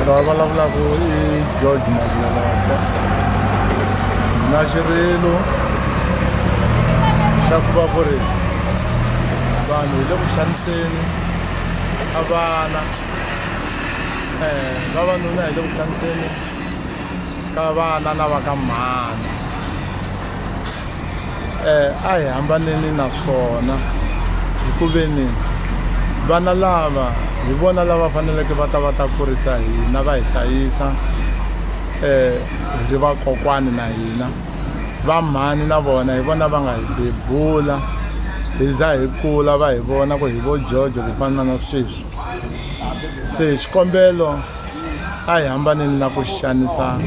ra vulavulaka i George Mavulaka na xirilo xa ku va ku ri vanhu hi le ku xaniseni a vana vavanuna hi le ku xaniseni ka vana na va ka mhani a hi hambaneni na swona hi ku veni vana lava hi vona lava faneleke va ta kurisa hina va hi hlayisa hi ri vakokwani na hina va mhani na vona hi vona va nga hi bebula hi za hi kula va hi vona ku hi vo Jojo ku fana na sweswi se xikombelo a hi hambaneni na ku xanisa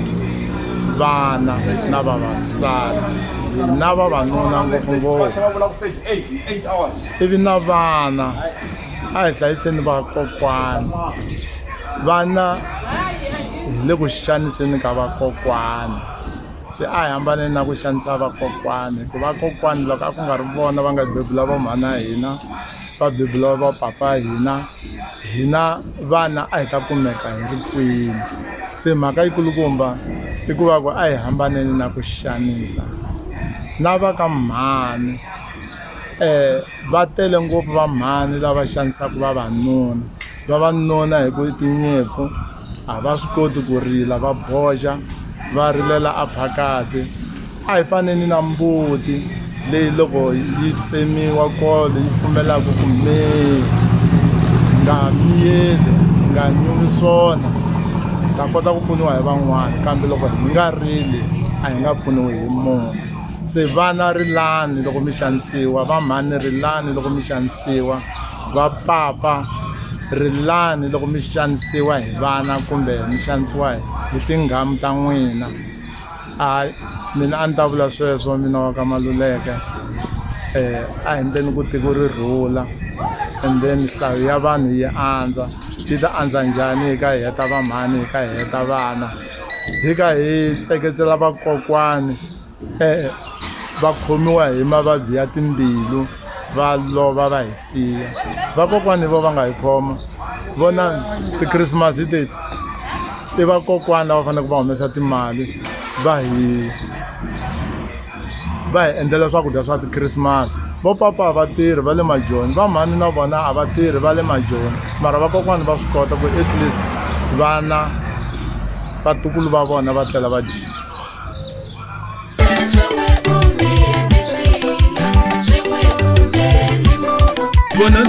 vana na vavasati na vavanuna ngopfungopfu ivi na vana a hi hlayiseni vakokwani vana hi le ku xaniseni ka vakokwani se a hi hambaneni na ku xanisa vakokwani hi ku vakokwani loko a ku nga ri vona va nga bebula vo mhana hina va bebula va papa hina vana a hi ta kumeka hi ri kwini se mhaka yikulukumba i ku va ku a hi hambaneni na ku xanisa na va ka mhani va tele ngopfu va mhani lava xanisaka vavanuna hi ku tinyimpfu a va swi koti ku rila va boxa va rilela a phakati a hi faneni na mbuti leyi loko yi tsemiwa kole yi pfumelaka ku nga miyeli nga nyumi swona ta kota ku pfuniwa hi van'wana kambe loko hi nga rili a hi nga pfuniwi hi munhu se vana rilani loko mi xanisiwa va mhani rilani loko mi xanisiwa va papa rilani loko mi xanisiwa hi vana kumbe mi xanisiwa hi tinghamu ta n'wina mina a ni ta vula sweswo mina wa ka Maluleke a hi endleni ku tiko ri rhula and then nhlayo ya vanhu yi andza yi ta andza njhani hi ka hi heta va mhani hi ka hi heta vana hi ka hi tseketsela vakokwani va khomiwa hi mavabyi ya timbilu va lova va hi siya vakokwani vo va nga hi khoma vona ti-Christmas teti i vakokwani lava faneleke va humesa timali va hi endlela swakudya swa ti-Christmas vo papa a va tirhi va le majoni va mhani na vona a va tirhi va le majoni mara vakokwani va swi kota ku at least vana vatukulu va vona va tlela va dya Bona